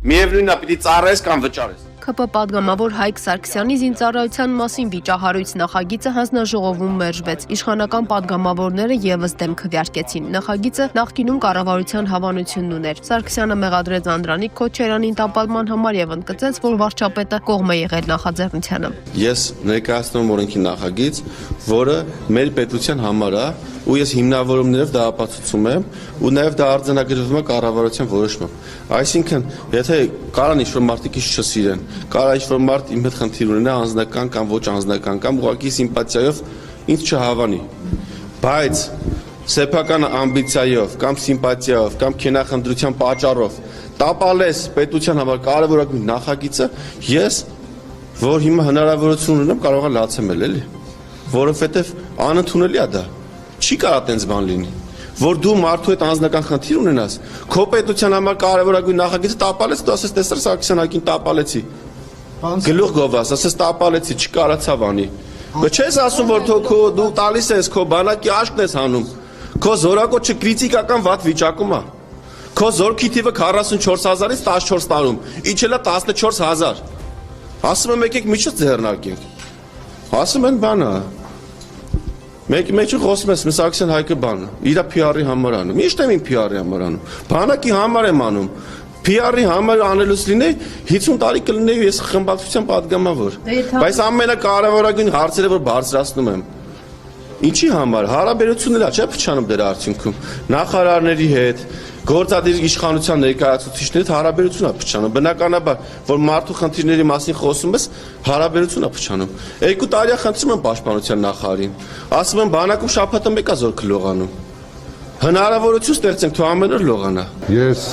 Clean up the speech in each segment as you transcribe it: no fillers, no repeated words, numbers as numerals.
Միևնույնն է, պիտի ծառայես կամ վճարես։ ՔՊ պատգամավոր Հայկ Սարգսյանի զինծառայության մասին վիճահարույց նախագիծը հանձնաժողովում մերժվեց։ Իշխանական պատգամավորները եւս դեմ քվեարկեցին։ Նախագիծը նախկինում կառավարության հավանությունն ուներ։ Սարգսյանը մեղադրեց Անդրանիկ Քոչարյանին տապալման համար եւ ընդգծեց, որ վարչապետը կողմ է եղել նախաձեռնությանը։ Ես ներկայացնում օրենքի նախագիծ, որը մեր պետության համար է, ու ես հիմնավորումներով դա ապացուցում եմ, ու նաև դա արձանագրվում է կառավարության որոշմամբ։ Այսինքն, եթե կարան ինչ-որ մարդիկ ինչ չսիրեն, կարա ինչ-որ մարդ իմ հետ խնդիր ունենա անձնական կամ ոչ անձնական կամ ուղղակի սիմպաթիայով ինձ չհավանի, բայց սեփական ամբիցիայով կամ սիմպաթիայով կամ քենախնդրության պատճառով տապալես պետության համար կարևորագույն նախագիծը, ես, որ հիմա հնարավորություն ունեմ, կարող եմ լացեմել, էլի, որովհետև անընդունելի է դա։ Չի կարա տենց բան լինի, որ դու մարդու հետ անձնական խնդիր ունենաս, քո պետության համար կարևորագույն նախագիծը տապալես, դու ասես տեսար Սարգսյան Հայկին տապալեցի, գլուխ գովաս, ասես տապալեցի, չկարացավ անի, բայց չես ասում, որ դու տալիս ես քո բանակի աշկն ես հանում, քո զորակոչը կրիտիկական վատ վիճակում է, քո զորքի թիվը 44,000-ից 14 տարում, իջել է 14,000, ասում եմ եկեք միջից ձեռնարկենք, ասում են բանը, Մեջը խոսում ես Սարգսյան Հայկը բանը, իրա PR-ի համար անում, միշտ եմ իմ PR-ի համար անում, բանակի համար եմ անում, PR-ի համար անելուց լինեի 50 տարի կլինեի ես խմբակցության պատգամավոր, բայց ամենակարևորագույն հարցերը, որ բարձրացնում եմ, ինչի համար, հարաբերությունն է, չէ՞ փչանում դրա արդյունքում, նախարարների հետ, գործադիր իշխանության ներկայացուցիչների հետ հարաբերություն է փչանում, բնականաբար, որ մարդու խնդիրների մասին խոսում ես, հարաբերություն է փչանում, 2 տարի է խնդրում եմ պաշտպանության նախարարին, ասում եմ բանակում շաբաթը մեկ է զորքը լողանում, հնարավորություն ստեղծենք, թող ամեն օր լողանա։ Ես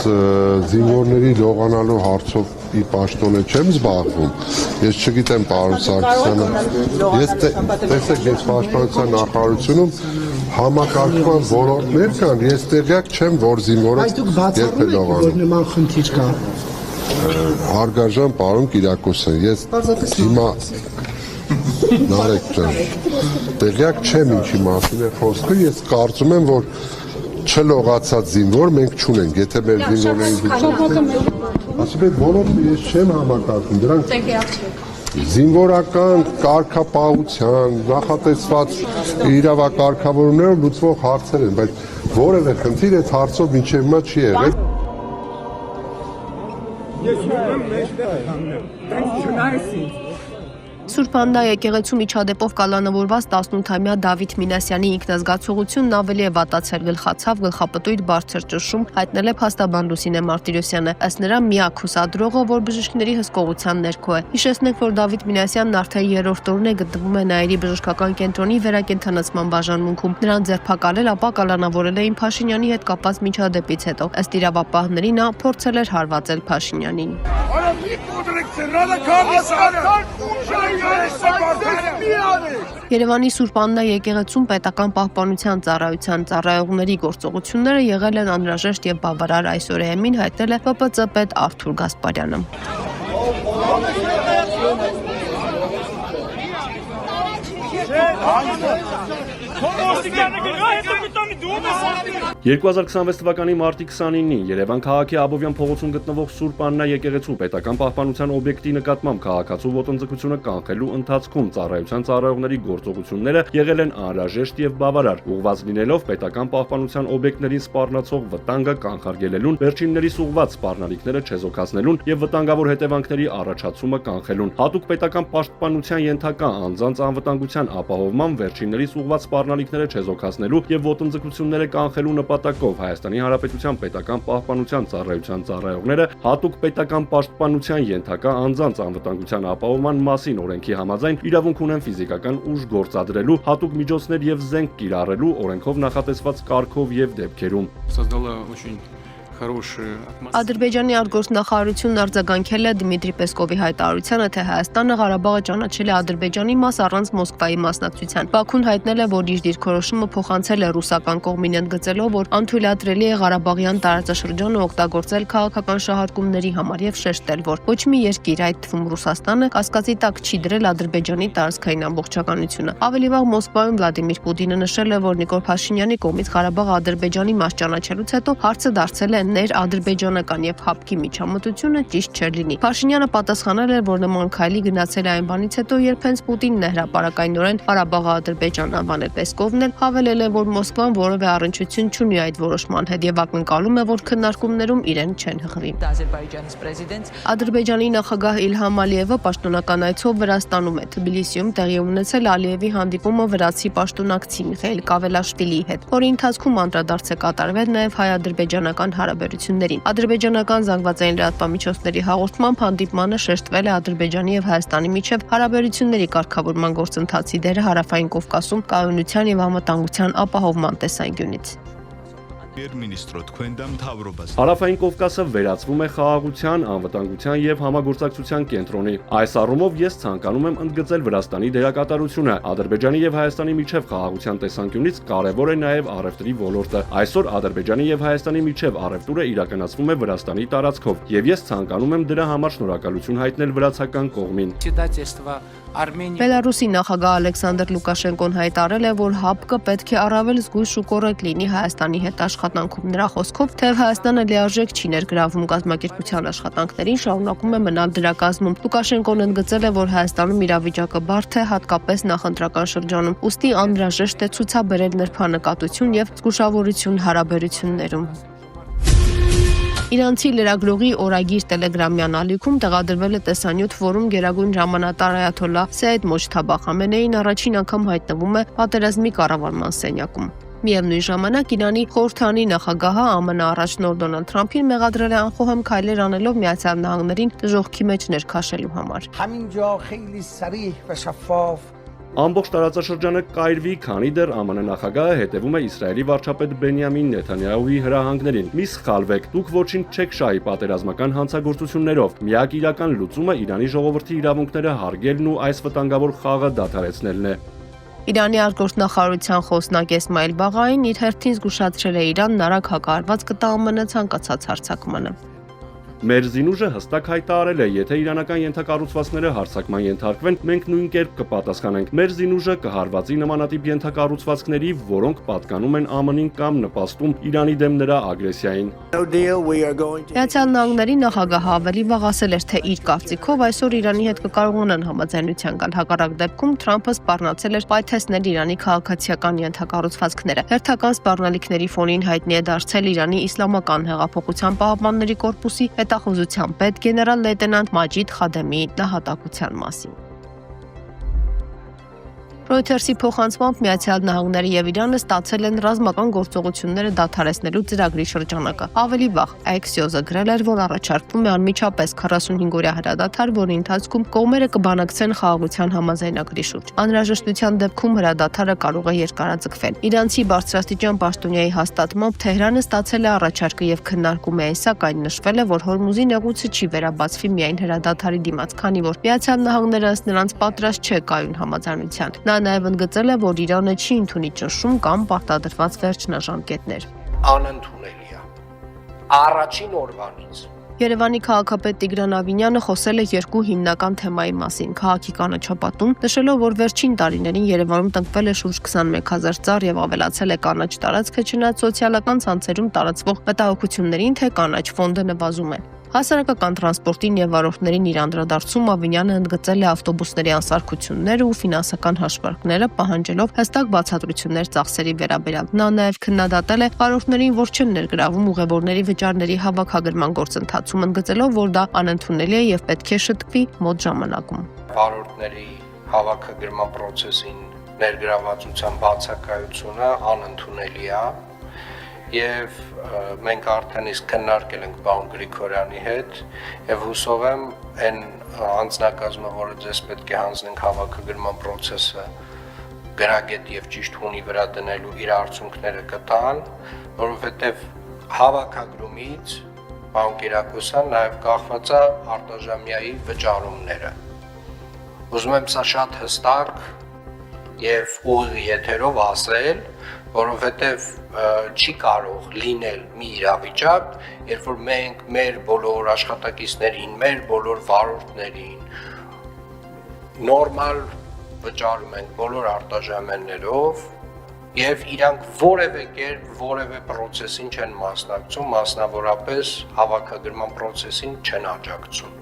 զինվորների լողանալու հարցով ի պաշտոն չեմ զբաղվում, ես չգիտեմ պարոն Սարգսյանը, ես տեսեք ես պաշտպանության նախարարությունում համակարգման ոլորտներ կան, ես տեղյակ չեմ, որ զինվորը երբ է լողանում։ Որ նման խնդիր կա։ Հարգարժան պարոն Կիրակոսյան, ես հիմա Նարեկ ջան, տեղյակ չեմ ինչի մասին է խոսքը, ես կարծում եմ, որ չլողացած զինվոր մենք չունենք, եթե մեր զինվորների ասում եք բոլորը ես չեմ համակարգում, դրանք զինվորական կարգապահության, նախատեսված իրավակարգավորումներով լուծվող հարցեր են, բայց որևէ խնդիր այդ հարցով մինչև հիմա չի եղել։ Սուրբ Աննա եկեղեցու միջադեպով կալանավորված 18-ամյա Դավիթ Մինասյանի ինքնազգացողությունն ավելի է վատացել, գլխացավ, գլխապտույտ բարձր ճնշում հայտնել է փաստաբան Լուսինե Մարտիրոսյանը, ըստ նրա միակ հուսադրողը, որ բժիշկների հսկողության ներքո է։ Հիշեցնենք, որ Դավիթ Մինասյանն արդեն 3-րդ օրն է գտնվում է Նայիրի բժշկական կենտրոնի վերակենդանացման բաժանմունքում։ Նրան ձերբակալել, ապա կալանավորել էին Փաշինյանի հետ կապված միջադեպից հետո։ Ըստ իրավապահների նա փորձել էր հարվածել Փաշինյանին։ Երևանի Սուրբ Աննա եկեղեցում պետական պահպանության ծառայության ծառայողների գործողությունները եղել են անհրաժեշտ եւ բավարար, այսօր ԵՄ-ին հայտնել է ՊՊԾ պետ Արթուր Գասպարյանը։ Ա 2026 թվականի մարտի 29-ին Երևան քաղաքի Աբովյան փողոցում գտնվող Սուրբ Աննա եկեղեցու պետական պահպանության օբյեկտի նկատմամբ քաղաքացու ոտնձգությունը կանխելու ընթացքում ծառայության ծառայողների գործողությունները եղել են անհրաժեշտ եւ բավարար, ուղղված լինելով պետական պահպանության օբյեկտներին սպառնացող վտանգը կանխարգելելուն, վերջիններիս ուղղված սպառնալիքները չեզոքացնելուն եւ վտանգավոր հետևանքների առաջացումը կանխելուն, հատուկ պետական պաշտպանության ենթակա անձանց անվտանգության ապահովման, վերջիններիս ուղղված սպառնալիքները չեզոքացնելու եւ ոտնձգությունները կանխելու նպատակով Հայաստանի Հանրապետության պետական պահպանության ծառայության ծառայողները հատուկ պետական պաշտպանության ենթակա անձանց անվտանգության ապահովման մասին օրենքի համաձայն իրավունք ունեն ֆիզիկական ուժ գործադրելու, հատուկ միջոցներ եւ զենք կիրառելու օրենքով նախատեսված կարգով եւ դեպքերում։ Ադրբեջանի արտգործնախարարությունն արձագանքել է Դմիտրի Պեսկովի հայտարարությանը, թե Հայաստանը Ղարաբաղը ճանաչել է Ադրբեջանի մաս առանց Մոսկվայի մասնակցության։ Բաքուն հայտնել է, որ իր դիրքորոշումը փոխանցել է ռուսական կողմին, ընդգծելով, որ անթույլատրելի է Ղարաբաղյան տարածաշրջանը օգտագործել քաղաքական շահարկումների համար եւ շեշտել, որ ոչ մի երկիր, այդ թվում Ռուսաստանը, կասկածի տակ չի դրել Ադրբեջանի տարածքային ամբողջականությունը։ Ավելի վաղ Մոսկվայում Վլադիմիր Պուտինը նշել է, որ Նիկոլ Փաշինյանի կողմից Ղարաբաղը Ադրբեջանի մաս ճանաչելուց հետո հարցը դարձել է ներ-ադրբեջանական եւ ՀԱՊԿ-ի միջամտությունը ճիշտ չէր լինի։ Փաշինյանը պատասխանել էր, որ նման քայլի գնացել է այն բանից հետո, երբ հենց Պուտինն է հրապարակայնորեն Ղարաբաղը Ադրբեջան անվանել Պեսկովն էլ հավելել է, որ Մոսկվան որևէ առնչություն չունի այդ որոշման հետ եւ ակնկալում է, որ քննարկումներում իրեն չեն հղվի։ Ադրբեջանի նախագահ Իլհամ Ալիևը պաշտոնական այցով Վրաստանում է։ Թբիլիսիում տեղի ունեցել Ալիևի հանդիպումը վրացի պաշտոնակցի Միխայիլ Կավելաշվիլիի հետ, որի ընթացքում անդրադարձ է կատարվել նաեւ հայ-ադրբեջանական հարաբերություններին։ Ադրբեջանական զանգվածային լրատվամիջոցների հաղորդմամբ հանդիպմանը շեշտվել է Ադրբեջանի եւ Հայաստանի միջև հարաբերությունների կարգավորման գործընթացի դերը Հարավային Կովկասում կայունության եւ անվտանգության ապահովման տեսանկյունից։ Հարավային Կովկասը վերածվում է խաղաղության, անվտանգության եւ համագործակցության կենտրոնի։ Այս առումով ես ցանկանում եմ ընդգծել Վրաստանի դերակատարությունը։ Ադրբեջանի եւ Հայաստանի միջև խաղաղության տեսանկյունից կարեւոր է նաեւ առևտրի ոլորտը։ Այսօր Ադրբեջանի եւ Հայաստանի միջև առևտուրը իրականացվում է Վրաստանի տարածքով, եւ ես ցանկանում եմ դրա համար շնորհակալություն հայտնել վրացական կողմին։ Բելարուսի նախագահ Ալեքսանդր Լուկաշենկոն հայտարարել է, որ ՀԱՊԿ-ը պետք է առավել զգույշ ու կոռեկտ լինի Հայաստանի հետ աշխատանքում։ Նրա խոսքով, թեև Հայաստանը լիարժեք չի ներգրավում կազմակերպության աշխատանքներին, շարունակում է մնալ դրա կազմում։ Լուկաշենկոն ընդգծել է, որ Հայաստանում իրավիճակը բարդ է, հատկապես նախընտրական շրջանում, ուստի անհրաժեշտ է ցուցաբերել նրբանկատություն եւ զգուշավորություն հարաբերություններում։ Իրանցի լրագրողի օրագիր տելեգրամյան ալիքում տեղադրվել է տեսանյութ, որում գերագույն հրամանատար այաթոլլահ Սեյեդ Մոջթաբա Խամենեին առաջին անգամ հայտնվում է պատերազմի կառավարման սենյակում։ Միևնույն ժամանակ Իրանի խորհրդանի նախագահը ԱՄՆ առաջնորդ Դոնալդ Թրամփին մեղադրել է անխոհեմ քայլեր անելով Միացյալ Նահանգներին դժոխքի մեջ ներքաշելու համար։ Ամբողջ տարածաշրջանը կայրվի, քանի դեռ ԱՄՆ նախագահը հետևում է Իսրայելի վարչապետ Բենյամին Նեթանյահուի հրահանգներին։ Մի սխալվեք, դուք ոչինչ չեք շահի պատերազմական հանցագործություններով։ Միակ իրական լուծումը Իրանի ժողովրդի իրավունքները հարգելն ու այս վտանգավոր խաղը դադարեցնելն է։ Իրանի արտգործնախարարության խոսնակ Էսմայիլ Բաղային իր հերթին զգուշացրել է Իրանն արագ հակահարված կտա ԱՄՆ ցանկացած հարձակմանը։ Մեր զինուժը հստակ հայտարարել է, եթե իրանական ենթակառուցվածքները հարձակման ենթարկվեն, մենք նույն կերպ կպատասխանենք։ Մեր զինուժը կհարվածի նմանատիպ ենթակառուցվածքների, որոնք պատկանում են ԱՄՆ-ին կամ նպաստում Իրանի դեմ նրա ագրեսիային։ Միացյալ Նահանգների նախագահը ավելի վաղ ասել էր, թե իր կարծիքով այսօր Իրանի հետ կկարողանան համաձայնության գալ։ Հակառակ դեպքում Թրամփը սպառնացել էր պայթեցնել Իրանի քաղաքացիական ենթակառուցվածքները։ Հերթական սպառնալիքների ֆոնին հայտնի է դարձել Իրանի Իսլամական հեղափոխության պահապանների կորպուսի հետախուզության պետ գեներալ լեյտենանտ Մաջիդ Խադեմի նահատակության մասին։ Reuters-ի փոխանցմամբ Միացյալ Նահանգները եւ Իրանը ստացել են ռազմական գործողությունները դադարեցնելու ծրագրի շրջանակը։ Ավելի վաղ Axios-ը գրել էր, որ առաջարկվում է անմիջապես 45-օրյա հրադադար, որի ընթացքում կողմերը կբանակցեն խաղաղության համաձայնագրի շուրջ։ Անհրաժեշտության դեպքում հրադադարը կարող է երկարաձգվել։ Իրանցի բարձրաստիճան պաշտոնյայի հաստատմամբ Թեհրանը ստացել է առաջարկը եւ քննարկում է այն, սակայն նշվել է, որ Հորմուզի նեղուցը չի վերաբացվի միայն հրադադարի դիմաց, քանի որ Միացյալ Նահանգները ըստ նրանց պատրաստ չէ կայուն համաձայնության։ Նա նաև ընդգծել է, որ Իրանը չի ընդունի ճնշում կամ պարտադրված վերջնաժամկետներ։ Անընդունելի է։ Առաջին օրվանից Երևանի քաղաքապետ Տիգրան Ավինյանը խոսել է երկու հիմնական թեմայի մասին՝ քաղաքի կանաչապատում, նշելով, որ վերջին տարիներին Երևանում տնկվել է շուրջ 21000 ծառ եւ ավելացել է կանաչ տարածքը, չնայած սոցիալական ցանցերում տարածվող մտահոգություններին, թե կանաչ ֆոնդը նվազում է։ Հասարակական տրանսպորտին եւ վարորդներին իր անդրադարձում Ավինյանը ընդգծել է ավտոբուսների անսարքությունները ու ֆինանսական հաշվարկները, պահանջելով հստակ բացատրություններ ծախսերի վերաբերյալ։ Նա նաեւ քննադատել է վարորդներին, որ չեն ներգրավում ուղևորների վճարների հավաքագրման գործընթացում, ընդգծելով, որ դա անընդունելի է եւ պետք է շտկվի մոտ ժամանակում։ Վարորդների հավաքագրման process-ին ներգրավվածության բացակայությունը անընդունելի է։ Եվ մենք արդեն իսկ քննարկել ենք պարոն Գրիգորյանի հետ եւ հուսով եմ այն անձնակազմը, որը ձեզ պետք է հանձնենք հավաքագրման process-ը գրագետ եւ ճիշտ հունի վրա դնելու իր արդյունքները կտան, որովհետեւ հավաքագրումից պարոն Կիրակոսյան նաեւ կախված է արտաժամյայի վճարումները։ Ուզում եմ սա շատ հստակ եւ ուղիղ եթերով ասել, որովհետև չի կարող լինել մի իրավիճակ, երբ որ մենք մեր բոլոր աշխատակիցներին, մեր բոլոր վարորդներին նորմալ վճարում ենք բոլոր արտաժամեններով, եւ իրանք որևէ կերպ որևէ process-ին չեն մասնակցում, մասնավորապես հավաքագրման process-ին չեն աջակցում։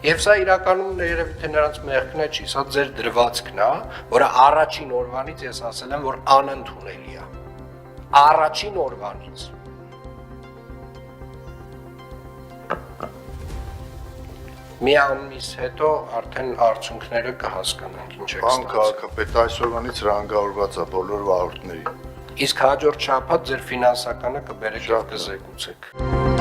Եվ սա իրականում երևի թե նրանց մեղքն է չի, սա ձեր դրվածքն է, որը առաջին օրվանից ես ասել եմ, որ անընդունելի է։ Առաջին օրվանից։ Մի ամիս հետո արդեն արդյունքները կհասկանանք ինչ է Բան ստացվում։ քաղաքապետ այսօրվանից հրանգավորված է բոլոր վարորդներին։ Իսկ հաջորդ շաբաթ ձեր ֆինանսականը կբերեք եւ կզեկուցեք։